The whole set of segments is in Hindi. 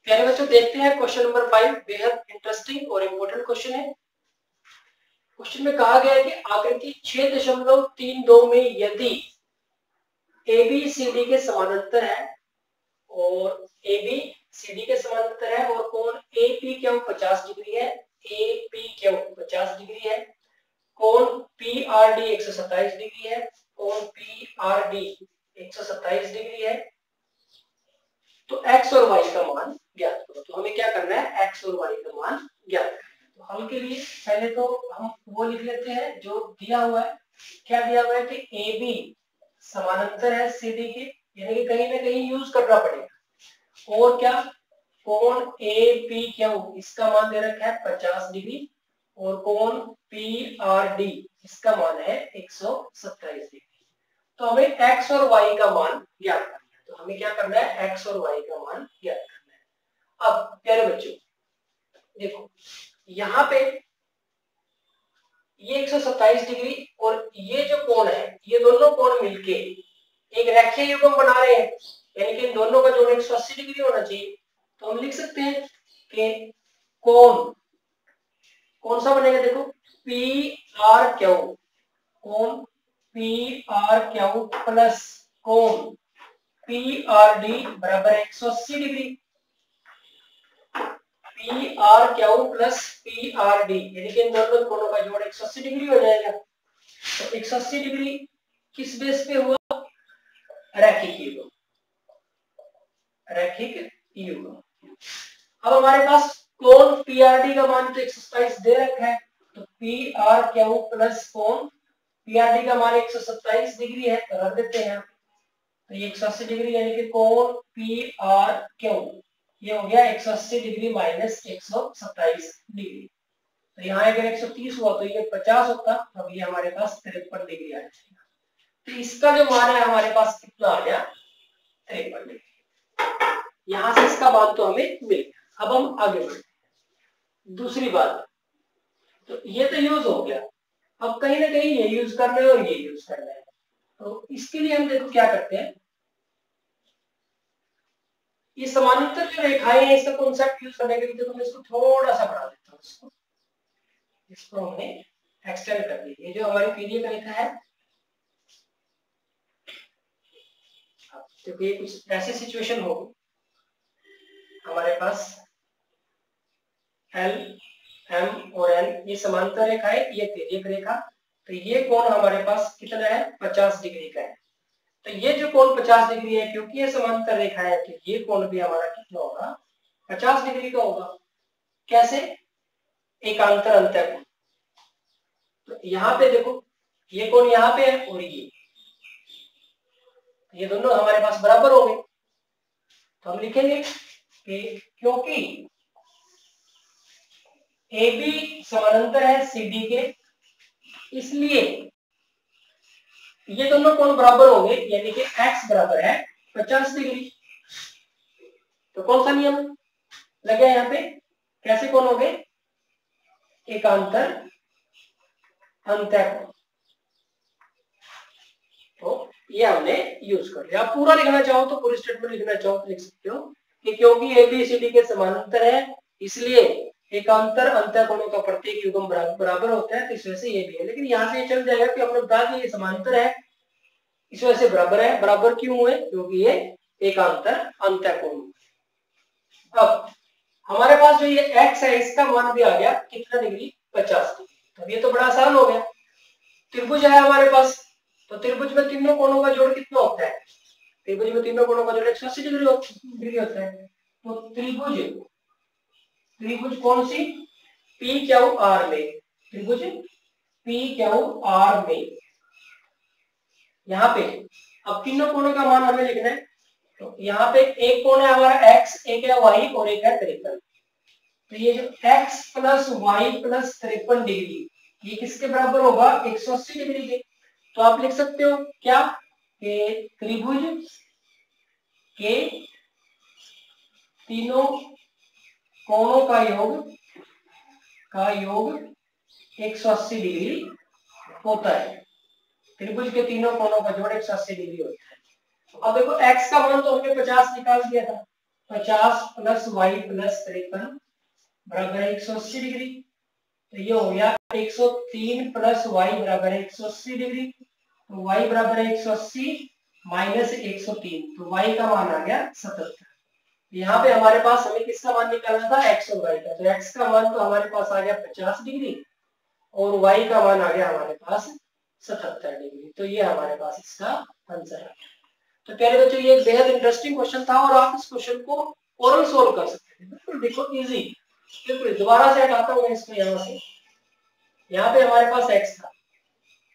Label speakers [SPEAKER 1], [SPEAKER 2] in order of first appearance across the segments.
[SPEAKER 1] प्यारे बच्चों देखते हैं क्वेश्चन नंबर 5, बेहद इंटरेस्टिंग और इम्पोर्टेंट क्वेश्चन है। क्वेश्चन में कहा गया है कि आकृति 6.32 में यदि ABCD के समानांतर है और ABCD के समानांतर है और कोण APQ 50 डिग्री है, APQ 50 डिग्री है, कोण PRD 127 डिग्री है, कोण PRD 127 डिग्री है, तो x और y का मान ज्ञात करो। तो हमें क्या करना है, x और y का मान ज्ञात करना है। तो हल के लिए पहले तो हम वो लिख लेते हैं जो दिया हुआ है। क्या दिया हुआ है कि AB समानांतर है CD के, यानी कि कहीं ना कहीं यूज करना पड़ेगा। और क्या, कोण APQ इसका मान दे रखा है 50 डिग्री और कोण PRD इसका मान है 127 डिग्री। तो हमें x और y का मान ज्ञात करना है। तो हमें क्या करना है, x और y का मान ज्ञात करना है। अब प्यारे बच्चों देखो, यहाँ पे ये 127 डिग्री और ये जो कोण है, ये दोनों कोण मिलके एक रेखीय युग्म बना रहे हैं, यानी कि इन दोनों का जोड़ 180 डिग्री होना चाहिए। तो हम लिख सकते हैं कि कोण कौन सा बनेगा, देखो PRQ, कोण PRQ प्लस कोण PRD बराबर 180 डिग्री। PRQ प्लस PRD यानी कि इन दोनों कोणों का जोड़ 180 डिग्री हो जाएगा। तो 180 डिग्री किस बेस पे हुआ, रैखिक युग्म, रैखिक युग्म। अब हमारे पास कोण PRD का मान तो 127 दे रखा है, तो PRQ प्लस कोण PRD का मान 127 डिग्री है, तो रख देते हैं। तो ये 180 डिग्री यानी कि कोण PRQ ये हो गया 180 डिग्री माइनस 127 डिग्री। तो यहाँ अगर 130 हुआ तो ये 50 होता, अब ये हमारे पास 53 डिग्री आ जाएगा। तो इसका जो मान है हमारे पास कितना आ गया, 53 डिग्री। यहां से इसका मान तो हमें मिल गया। अब हम आगे बढ़ते हैं। दूसरी बात, तो ये तो यूज हो गया, अब कहीं ना कहीं ये यूज करना है और ये यूज करना है। तो इसके लिए हम देखो क्या करते हैं, ये समानांतर जो रेखाएं हैं इसका कॉन्सेप्ट यूज करने के लिए तो मैं इसको थोड़ा सा बढ़ा देता हूं, इसको हमने एक्सटेंड कर दिया। ये जो हमारी पीरियड का रेखा है, तो ये कुछ ऐसी सिचुएशन होगी, हमारे पास L M और N ये समांतर रेखा है, ये तिर्यक रेखा। तो ये कोण हमारे पास कितना है, 50 डिग्री का है। तो ये जो कोण 50 डिग्री है, क्योंकि ये समांतर रेखा है तो ये कोण भी हमारा कितना होगा, 50 डिग्री का होगा। कैसे, एकांतर अंतःकोण। तो यहाँ पे देखो, ये कोण यहाँ पे है और ये दोनों हमारे पास बराबर हो गए। तो हम लिखेंगे कि क्योंकि AB समानांतर है CD के, इसलिए ये दोनों कोण बराबर होंगे, यानी कि x बराबर है 50 डिग्री। तो कौन सा नियम लगे यहाँ पे, कैसे कोण हो गए, एकांतर अंतःकोण। तो ये हमने यूज कर लिया। पूरा लिखना चाहो तो पूरी स्टेटमेंट लिखना चाहो तो लिख सकते हो कि क्योंकि ABCD के समानांतर है इसलिए एकांतर अंतःकोणों का प्रत्येक युग्म बराबर होता है, तो इस वजह से ये भी है। लेकिन यहाँ से ये चल जाएगा कि हमने बता दिया ये समानांतर है इस वजह से बराबर है। बराबर क्यों हुए, क्योंकि ये एकांतर अंतःकोण। अब हमारे पास जो ये x है इसका मान भी आ गया कितना डिग्री, 50 डिग्री। तो ये तो बड़ा आसान हो गया। त्रिभुज है हमारे पास, तो त्रिभुज में तीनों कोणों का जोड़ कितना होता है, त्रिभुज में तीनों कोणों का जोड़ 180 डिग्री होता है। तो त्रिभुज कौन सी, PQR में, त्रिभुज PQR में यहाँ पे अब तीनों कोणों का मान हमें लिखना है। तो यहाँ पे एक कोण है हमारा x, एक है y और एक है 53। तो ये जो x plus y plus 53 degree ये किसके बराबर होगा, 180 डिग्री के। तो आप लिख सकते हो क्या, कि त्रिभुज के तीनों कोणों का योग 180 डिग्री होता है। त्रिभुज के तीनों कोणों का जोड़ 180 डिग्री होता है। अब देखो x का मान तो हमने 50 निकाल दिया था, 50 प्लस वाई प्लस 53 बराबर है 180 डिग्री। तो ये हो गया 103 प्लस वाई बराबर है 180 डिग्री। तो वाई बराबर है 180 माइनस 103, तो वाई का मान आ गया 77। यहाँ पे हमारे पास हमें किसका मान निकालना था, एक्स और वाई का। तो एक्स का मान तो हमारे पास आ गया 50 डिग्री और वाई का मान आ गया हमारे पास 77 डिग्री। तो ये हमारे पास इसका आंसर आ गया। तो प्यारे बच्चों ये एक बेहद इंटरेस्टिंग क्वेश्चन था और आप इस क्वेश्चन को ओरल सोल्व कर सकते हैं। बिल्कुल देखो इजी, बिल्कुल। दोबारा से हटाता हूँ इसको यहाँ से। यहाँ पे हमारे पास एक्स था,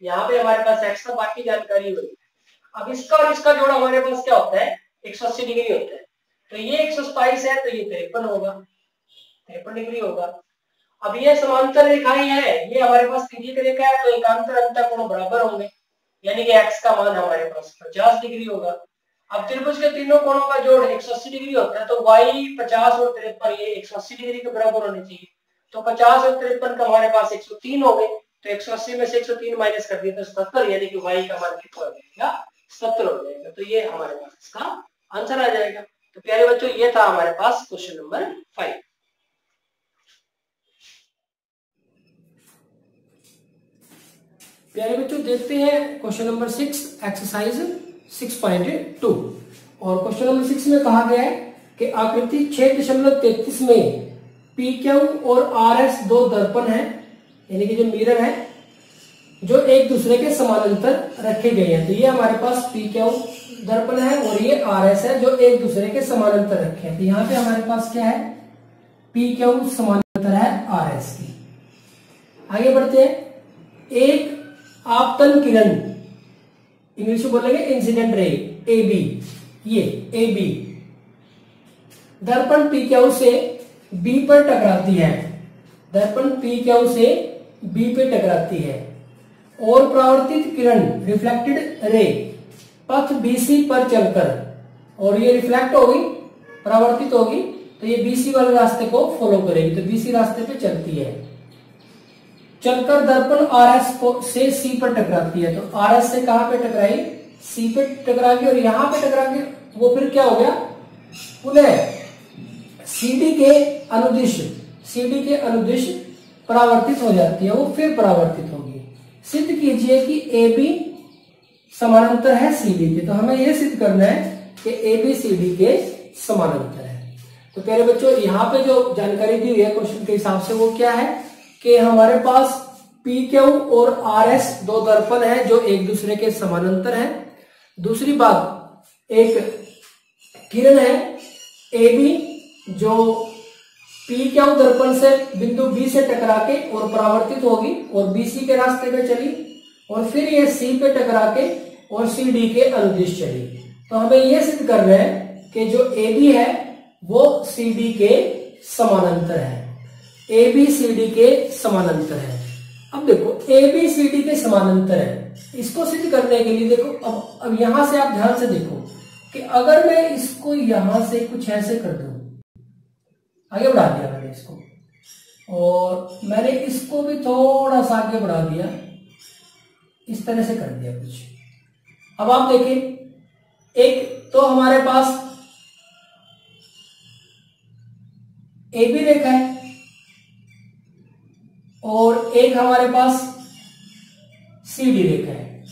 [SPEAKER 1] यहाँ पे हमारे पास एक्स था, बाकी जानकारी हुई। अब इसका और इसका जोड़ हमारे पास क्या होता है, 180 डिग्री होता है। तो ये 127 है तो ये 53 होगा, 53 डिग्री होगा। अब ये समांतर रेखाएं है, ये हमारे पास तिर्यक रेखा है, तो एकांतर अंतःकोण बराबर होंगे, यानी कि एक्स का मान हमारे पास 50 डिग्री होगा। अब त्रिभुज के तीनों कोणों का जोड़ 180 डिग्री होता है, तो वाई 50 और 53 ये 180 डिग्री के बराबर होने चाहिए। तो 50 और 53 का हमारे पास 103 हो गए, तो 180 में से 103 माइनस कर दिया तो 77, यानी कि वाई का मान कितना हो जाएगा, 70 हो जाएगा। तो ये हमारे पास इसका आंसर आ जाएगा। तो प्यारे बच्चों ये था हमारे पास क्वेश्चन नंबर 5। प्यारे बच्चों देखते हैं क्वेश्चन नंबर 6 एक्सरसाइज 6.2। और क्वेश्चन नंबर 6 में कहा गया है कि आकृति 6.33 में पी क्यू और आर एस दो दर्पण हैं, यानी कि जो मिरर है, जो एक दूसरे के समानांतर रखे गए हैं। तो ये हमारे पास पी क्यू दर्पण है और ये आर एस है, जो एक दूसरे के समानांतर रखे हैं। तो यहाँ पे हमारे पास क्या है, पी क्यू समानांतर है आर एस की। आगे बढ़ते हैं। एक आपतन किरण, इंग्लिश में बोलेंगे इंसिडेंट रे, ए बी, ये ए बी दर्पण पी क्यू से बी पर टकराती है, दर्पण पी क्यू से बी पे टकराती है और परावर्तित किरण रिफ्लेक्टेड रे पथ बीसी पर चलकर, और ये रिफ्लेक्ट होगी, परावर्तित होगी, तो ये बीसी वाले रास्ते को फॉलो करेगी, तो बीसी रास्ते पे चलती है, चलकर दर्पण आरएस को से सी पर टकराती है। तो आरएस से कहां पे टकराई, सी पे टकरा गई, और यहां पे टकरा के वो फिर क्या हो गया, पुनः सीडी के अनुदिश, सीडी के अनुदिश परावर्तित हो जाती है, वो फिर परावर्तित होगी। सिद्ध कीजिए कि ए बी समानांतर है सीडी के। तो हमें यह सिद्ध करना है कि ए बी सीडी के समानांतर है। तो प्यारे बच्चों यहाँ पे जो जानकारी दी हुई है क्वेश्चन के हिसाब से वो क्या है कि हमारे पास पी क्यू और आर एस दो दर्पण है जो एक दूसरे के समानांतर है। दूसरी बात, एक किरण है ए बी जो पी क्यू दर्पण से बिंदु बी से टकरा के और परावर्तित होगी और बीसी के रास्ते पे चली, और फिर ये सी पे टकरा के और सी डी के अनुदिश चली। तो हमें यह सिद्ध करना है कि जो ए बी है वो सी डी के समानांतर है, ए बी सी डी के समानांतर है। अब देखो ए बी सी डी के समानांतर है, इसको सिद्ध करने के लिए देखो अब यहां से आप ध्यान से देखो कि अगर मैं इसको यहां से कुछ ऐसे कर दूं, आगे बढ़ा दिया मैंने इसको, और मैंने इसको भी थोड़ा सा आगे बढ़ा दिया, इस तरह से कर दिया कुछ। अब आप देखें, एक तो हमारे पास ए बी रेखा है और एक हमारे पास सी डी रेखा है।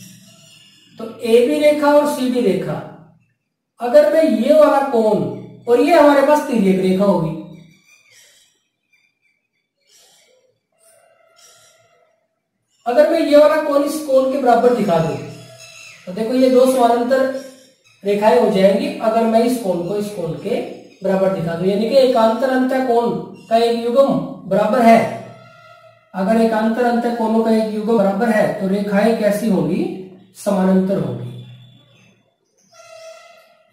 [SPEAKER 1] तो ए बी रेखा और सी डी रेखा, अगर मैं ये वाला कोण, और ये हमारे पास तिर्यक रेखा होगी, अगर मैं ये वाला कोण इस कोण के बराबर दिखा दूं तो देखो ये दो समानांतर रेखाएं हो जाएंगी अगर मैं इस कोण को इस कोण के बराबर दिखा दूं, यानी कि एकांतर अंतःकोण का एक युग्म बराबर है। अगर एकांतर अंतःकोणों का एक युग्म बराबर है तो रेखाएं कैसी होंगी, समानांतर होंगी।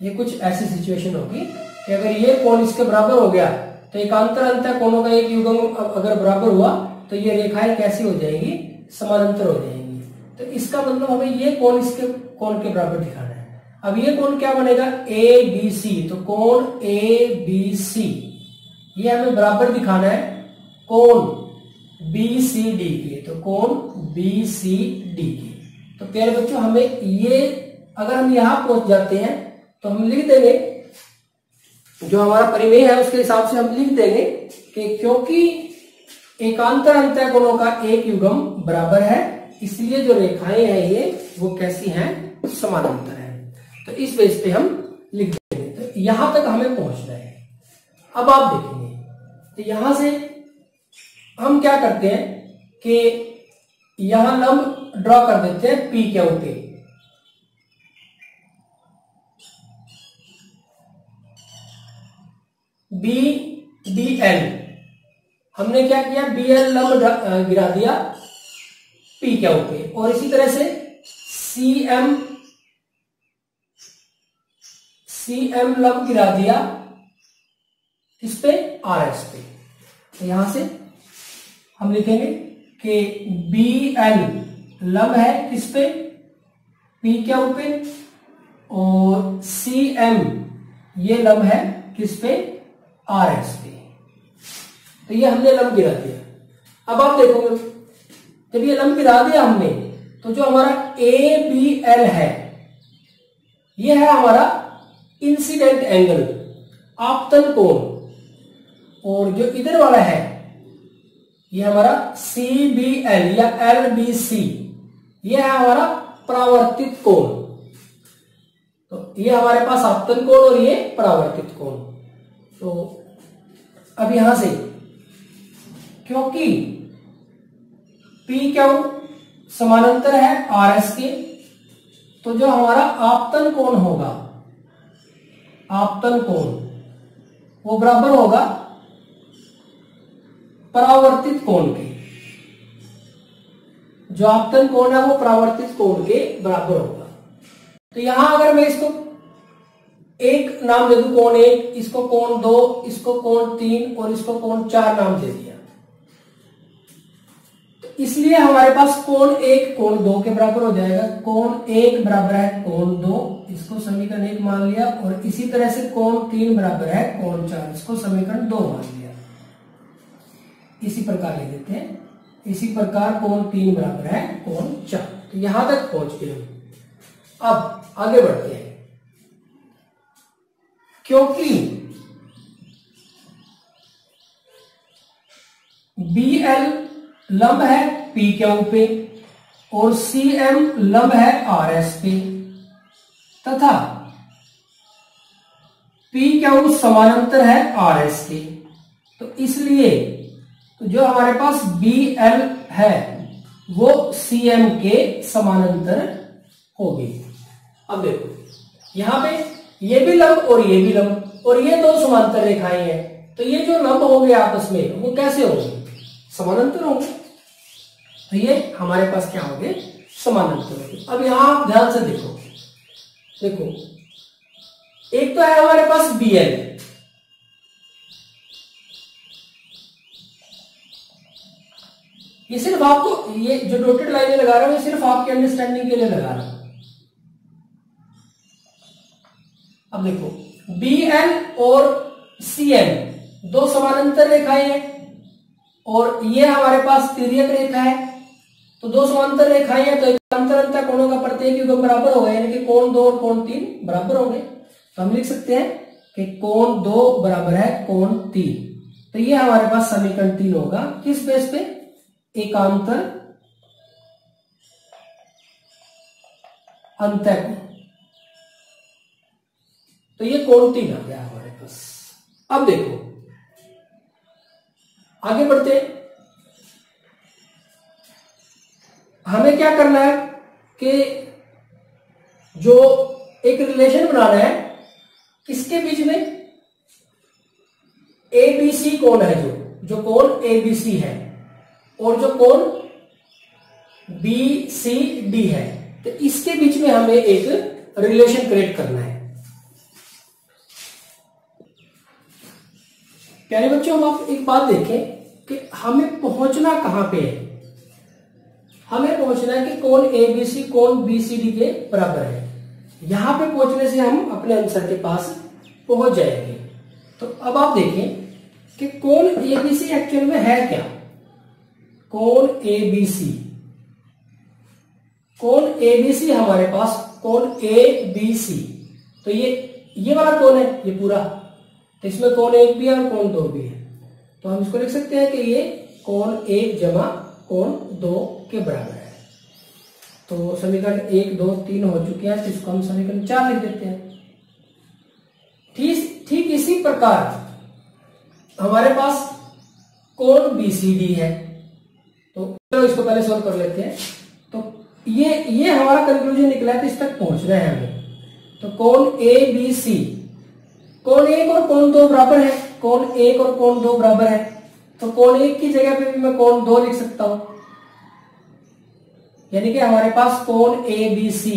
[SPEAKER 1] ये कुछ ऐसी सिचुएशन होगी कि अगर ये कोण इसके बराबर हो गया तो एकांतर अंतःकोणों का एक युग्म अगर बराबर हुआ तो ये रेखाएं कैसी हो जाएंगी, समानांतर हो जाएंगी। तो इसका मतलब हमें ये कोण इसके कोण के बराबर दिखाना है। अब ये कोण क्या बनेगा, ए बी सी, तो कोण ए बी सी ये हमें बराबर दिखाना है कोण बी सी डी के, तो कोण बी सी डी के। तो प्यारे बच्चों हमें ये, अगर हम यहां पहुंच जाते हैं तो हम लिख देंगे जो हमारा परिमेय है उसके हिसाब से हम लिख देंगे कि क्योंकि एकांतर अंतःकोणों का एक युग्म बराबर है, इसलिए जो रेखाएं हैं ये वो कैसी हैं, समानांतर है। तो इस बेस पे हम लिख देंगे। तो यहां तक हमें पहुंचना है। अब आप देखेंगे तो यहां से हम क्या करते हैं कि यहां लंब ड्रॉ कर देते हैं पी क्यू पे। बी डी एल हमने क्या किया, बी एल लंब गिरा दिया पी क्यू पे, और इसी तरह से सी एम लंब गिरा दिया इस पे आर एस पे। तो यहां से हम लिखेंगे कि बी एल लंब है किस पे, पी क्यू पे, और सी एम ये लंब है किस पे, आर एस पे। तो ये हमने लंब गिरा दिया। अब आप देखोगे जब ये लंब गिरा दिया हमने, तो जो हमारा ए बी एल है ये है हमारा इंसिडेंट एंगल, आपतन कोण, और जो इधर वाला है ये हमारा सी बी एल या एल बी सी ये है हमारा परावर्तित कोण। तो ये हमारे पास आपतन कोण और ये परावर्तित कोण। तो अब यहां से क्योंकि पी क्यू समानांतर है आर एस के, तो जो हमारा आपतन कोण होगा, आपतन कोण वो बराबर होगा परावर्तित कोण के। जो आपतन कोण है वो परावर्तित कोण के बराबर होगा। तो यहां अगर मैं इसको एक नाम दे दूं कोण एक, इसको कोण दो, इसको कोण तीन और इसको कोण चार नाम दे दिया, तो इसलिए हमारे पास कोण एक कोण दो के बराबर हो जाएगा। कोण एक बराबर है कोण दो, इसको समीकरण एक मान लिया, और इसी तरह से कोण तीन बराबर है कोण चार, इसको समीकरण दो मान लिया। इसी प्रकार लिख देते हैं, इसी प्रकार कोण तीन बराबर है कोण चार। तो यहां तक पहुंच गए हम। अब आगे बढ़ते हैं। क्योंकि बी एल लंब है पी क्यू पे और सी एम लंब है आर एस पे, तथा पी क्यू समानांतर है आर एस के, तो इसलिए तो जो हमारे पास बी एल है वो सी एम के समानांतर होगी। अब देखो यहां पे ये भी लंब और ये भी लंब, और ये दो समांतर रेखाएं हैं, तो ये जो लंब होंगे आपस में वो कैसे होंगे, समानांतर होंगे। तो ये हमारे पास क्या होंगे, समानांतर होंगे। अब यहां आप ध्यान से देखो, देखो एक तो है हमारे पास बी एल, ये सिर्फ आपको, ये जो डॉटेड लाइनें लगा रहा हूं ये सिर्फ आपके अंडरस्टैंडिंग के लिए लगा रहा हूं। अब देखो बी एल और सी एम दो समानांतर रेखाएं हैं, और ये हमारे पास तिर्यक रेखा है। तो दो समांतर रेखाएं हैं, तो एकांतर अंतःकोणों का प्रत्येक युग्म बराबर होगा, यानी कि कोण दो और कोण तीन बराबर होंगे। तो हम लिख सकते हैं कि कोण दो बराबर है कोण तीन। तो ये हमारे पास समीकरण तीन होगा। किस बेस पे, एकांतर अंतःकोण। तो ये कोण तीन आ गया हमारे पास। अब देखो आगे बढ़ते हैं। हमें क्या करना है कि जो एक रिलेशन बनाना है, किसके बीच में, एबीसी कोण है, जो कोण एबीसी है और जो कोण बीसीडी है, तो इसके बीच में हमें एक रिलेशन क्रिएट करना है। प्यारे बच्चों, हम आप एक बात देखें कि हमें पहुंचना कहां पे है। हमें पहुंचना है कि कोण एबीसी कोण बीसीडी के बराबर है। यहां पे पहुंचने से हम अपने आंसर के पास पहुंच जाएंगे। तो अब आप देखें कि कोण एबीसी एक्चुअल में है क्या। कोण एबीसी, कोण एबीसी हमारे पास कोण एबीसी, तो ये वाला कोण है, ये पूरा तो इसमें कोण 1 भी है और कोण 2 भी है, तो हम इसको लिख सकते हैं कि ये कोण 1 जमा कोण 2 के बराबर है। तो समीकरण 1 2 3 हो चुके हैं, तो इसको हम समीकरण 4 लिख देते हैं। ठीक इसी प्रकार हमारे पास कोण BCD है, तो चलो इसको पहले सॉल्व कर लेते हैं। तो ये हमारा कंक्लूजन निकला है, तो इस तक पहुंच रहे हैं हमें। तो कोण ABC, कोण 1 और कोण 2 बराबर है, कोण 1 और कोण 2 बराबर है, तो कोण 1 की जगह पे भी मैं कोण 2 लिख सकता हूं, यानी कि हमारे पास कोण ABC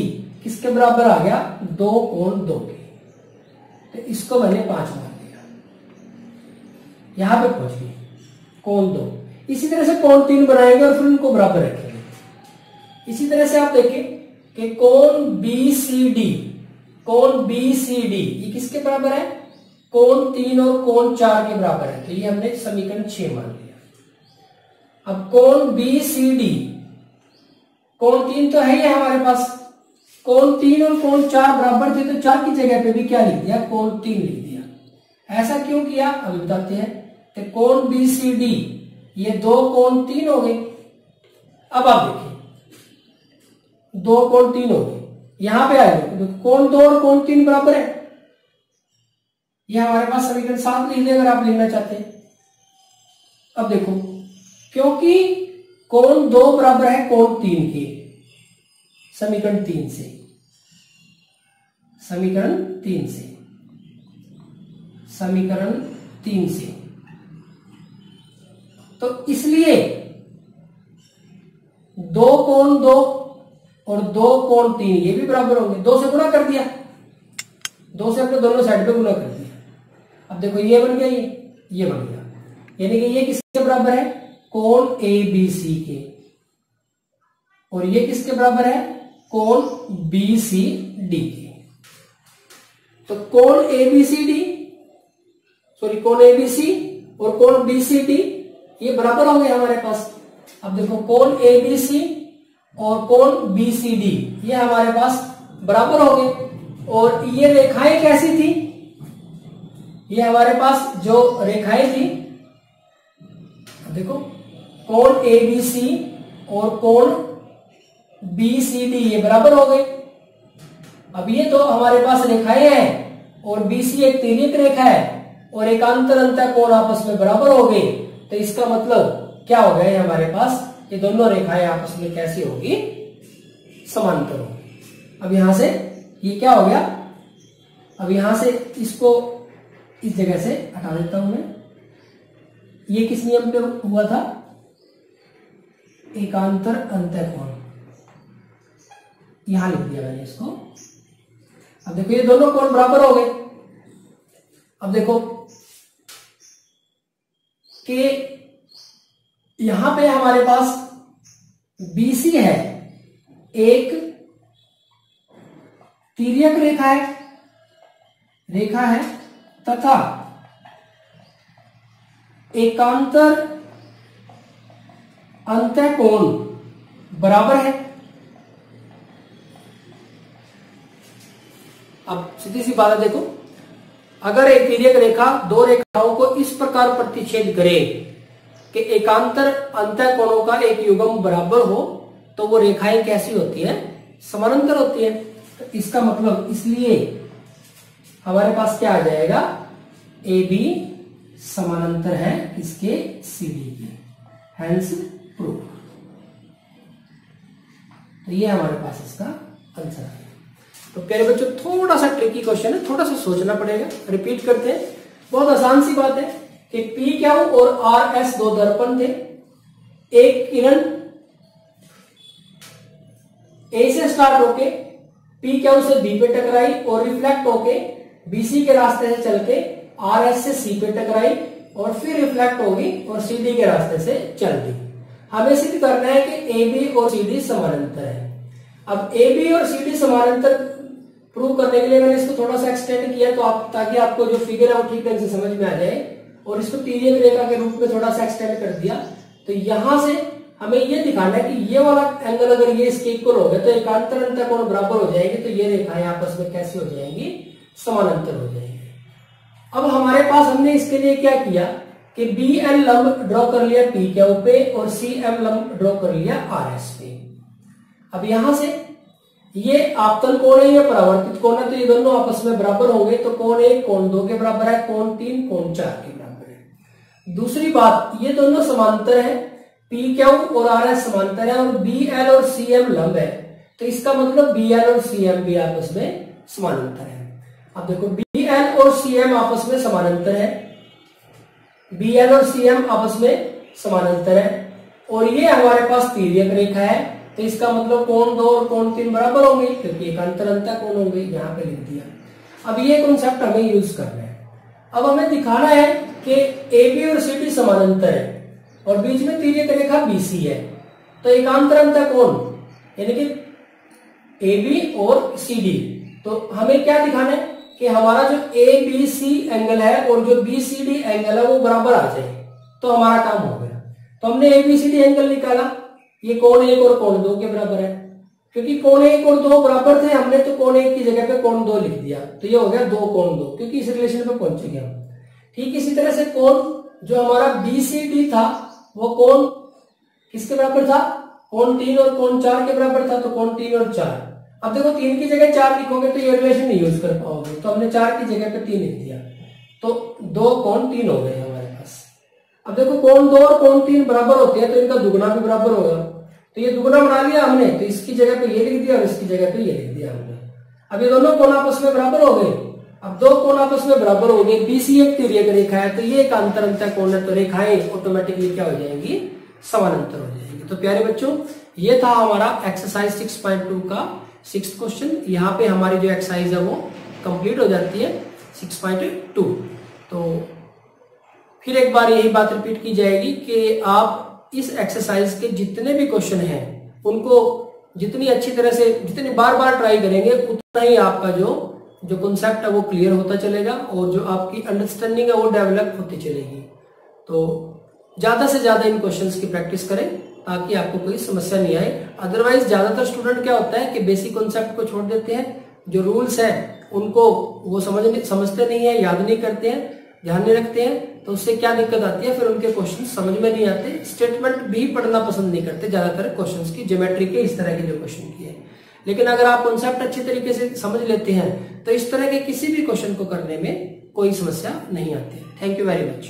[SPEAKER 1] किसके बराबर आ गया, 2 कोण 2 के। तो इसको मैंने 5 मान दिया, यहां पे पहुंच गए कोण 2। इसी तरह से कोण 3 बनाएंगे और फिर उनको बराबर रखेंगे। इसी तरह से आप देखें कि कोण BCD, कोण BCD ये किसके बराबर है, कोण 3 और कोण 4 के बराबर है, तो ये हमने समीकरण 6 मान लिया। अब कोण BCD, कोण 3 तो है ही हमारे पास, कोण 3 और कोण 4 बराबर थे, तो 4 की जगह पे भी क्या लिख दिया, कोण 3 लिख दिया। ऐसा क्यों किया अभी बताते हैं। तो कोण BCD ये 2 कोण 3 हो गए। अब आप देखिए 2 कोण 3 हो गए, यहां पे आए तो कोण 2 और कोण 3 बराबर है, ये हमारे पास समीकरण 7 लिख दे अगर आप लिखना चाहते हैं। अब देखो क्योंकि कोण 2 बराबर है कोण 3 के, समीकरण 3 से, समीकरण 3 से, समीकरण 3 से, तो इसलिए 2 कोण 2 और 2 कोण 3 ये भी बराबर होंगे। 2 से गुणा कर दिया, 2 से अपने दोनों साइड पे गुणा कर दिया। अब देखो ये बन गया, ये बन गया, यानी कि ये किसके बराबर है, कोण ABC के, और ये किसके बराबर है, कोण BCD के। तो कोण ABCD, सॉरी कोण ABC और कोण BCD ये बराबर होंगे हमारे पास। अब देखो कोण ABC और कोण BCD ये हमारे पास बराबर हो गए, और ये रेखाएं कैसी थी, ये हमारे पास जो रेखाएं थी, देखो कोण ABC और कोण BCD ये बराबर हो गए। अब ये तो हमारे पास रेखाएं हैं और BC एक तिर्यक रेखा है और एकांतर अंतः कोण आपस में बराबर हो गए, तो इसका मतलब क्या हो गया, हमारे पास ये दोनों रेखाएं आपस में कैसी होगी, समांतर होगी। अब यहां से ये क्या हो गया, अब यहां से इसको इस जगह से हटा देता हूं मैं। ये किस नियम पे हुआ था, एकांतर अंतः कोण, यहां लिख दिया मैंने इसको। अब देखो ये दोनों कोण बराबर हो गए। अब देखो कि यहां पे हमारे पास BC है, एक तिर्यक रेखा है तथा एकांतर अंतः कोण बराबर है। अब सीधी सी बात है, देखो अगर एक तिर्यक रेखा दो रेखाओं को इस प्रकार प्रतिच्छेद करे कि एकांतर अंतः कोणों का एक युग्म बराबर हो, तो वो रेखाएं कैसी होती है, समानांतर होती है। तो इसका मतलब इसलिए हमारे पास क्या आ जाएगा, AB समानांतर है इसके CD के, हेंस प्रूफ। तो ये हमारे पास इसका आंसर है। तो प्यारे बच्चों थोड़ा सा ट्रिकी क्वेश्चन है, थोड़ा सा सोचना पड़ेगा। रिपीट करते हैं, बहुत आसान सी बात है कि PQ और RS दो दर्पण थे। एक किरण A से स्टार्ट होके PQ से B पे टकराई और रिफ्लेक्ट होके BC के रास्ते से चल के RS से C पे टकराई और फिर रिफ्लेक्ट होगी और CD के रास्ते से चल दी। हमें सिद्ध करना है कि AB और CD समानांतर है। अब AB और CD समानांतर प्रूव करने के लिए मैंने इसको थोड़ा सा एक्सटेंड किया, तो आप ताकि आपको जो फिगर है वो ठीक ढंग से समझ में आ जाए, और इसको तिर्यक रेखा के रूप में थोड़ा सा एक्सटेंड कर दिया। तो यहां से हमें ये दिखाना है कि ये वाला एंगल अगर ये इसके इक्वल हो गया तो एकांतर अंतः कोण बराबर हो जाएंगे, तो ये रेखाएं आपस में कैसी हो जाएंगी, समानांतर हो जाएंगी। अब हमारे पास पास हमने इसके लिए क्या किया कि बी एल लंब ड्रॉ कर लिया पी क्यू पे और सी एम लंब ड्रॉ कर लिया आर एस पे। अब यहां से ये आपतन कोण है, ये परावर्तित कोण है, तो ये दोनों आपस में बराबर होंगे, तो कोण 1 कोण 2 के बराबर है, कोण 3 कोण 4 के बराबर है। दूसरी बात, ये दोनों समांतर है, पी क्यू और आर एस समांतर है और बी एल और सी एम लंब है, तो इसका मतलब बी एल और सी एम भी आपस में समानांतर है। अब देखो बी एल और सी एम आपस में समानांतर है, बी एल और सी एम आपस में समानांतर है और ये हमारे पास तिर्यक रेखा है, तो इसका मतलब कोण 2 और कोण 3 बराबर होंगे क्योंकि एकांतर अंतः कोण होंगे, यहाँ पे लिख दिया। अब ये कॉन्सेप्ट हमें यूज करना है। अब हमें दिखाना है कि ए बी और सी डी समानांतर है और बीच में तिर्यक रेखा बीसी है, तो एकांतर अंतः कोण यानी कि ए बी और सी डी, तो हमें क्या दिखाना है कि हमारा जो ए बी सी एंगल है और जो बी सी डी एंगल है वो बराबर आ जाए, तो हमारा काम हो गया। तो हमने A B C D angle निकाला, ये कोण 1 और कोण 2 के बराबर है, क्योंकि कोण 1 और 2 बराबर थे, हमने तो कोण 1 की जगह पे कोण 2 लिख दिया, तो ये हो गया 2 कोण 2, क्योंकि इस रिलेशन पे पहुंचेंगे हम। ठीक इसी तरह से कोण जो हमारा बी सी डी था वो कोण किसके बराबर था, कोण 3 और कोण 4 के बराबर था, तो कोण 3 और 4। अब देखो 3 की जगह 4 लिखोगे तो ये रिलेशन नहीं यूज कर पाओगे, तो हमने 4 की जगह पे 3 लिख दिया, तो 2 कोण 3 हो गए हमारे पास। अब देखो कोण 2 और कोण 3 बराबर होते हैं, तो इनका दुगुना भी बराबर होगा, तो ये दुगुना बना लिया हमने, तो इसकी जगह पे ये लिख दिया और इसकी जगह पे ये लिख दिया हमने। अब ये दोनों कोण आपस में बराबर हो गए। अब 2 कोण आपस में बराबर हो गए, बीसी एक तिर्यक रेखा है, तो ये एकांतर अंतः कोण है, तो रेखाएं ऑटोमेटिकली क्या हो जाएंगी, समानांतर हो जाएंगी। तो प्यारे बच्चों, ये था हमारा एक्सरसाइज 6.2 का 6th क्वेश्चन। यहाँ पे हमारी जो एक्सरसाइज है वो कंप्लीट हो जाती है 6.2। तो फिर एक बार यही बात रिपीट की जाएगी कि आप इस एक्सरसाइज के जितने भी क्वेश्चन हैं उनको जितनी अच्छी तरह से, जितनी बार बार ट्राई करेंगे, उतना ही आपका जो कॉन्सेप्ट है वो क्लियर होता चलेगा और जो आपकी अंडरस्टैंडिंग है वो डेवलप होती चलेगी। तो ज्यादा से ज्यादा इन क्वेश्चंस की प्रैक्टिस करें ताकि आपको कोई समस्या नहीं आए। अदरवाइज ज्यादातर स्टूडेंट क्या होता है कि बेसिक कॉन्सेप्ट को छोड़ देते हैं, जो रूल्स है उनको वो समझते नहीं है, याद नहीं करते हैं, ध्यान नहीं रखते हैं, तो उससे क्या दिक्कत आती है, फिर उनके क्वेश्चन समझ में नहीं आते, स्टेटमेंट भी पढ़ना पसंद नहीं करते ज्यादातर क्वेश्चंस की, ज्योमेट्री के इस तरह के जो क्वेश्चन की है। लेकिन अगर आप कॉन्सेप्ट अच्छी तरीके से समझ लेते हैं तो इस तरह के किसी भी क्वेश्चन को करने में कोई समस्या नहीं आती है। Thank you very much.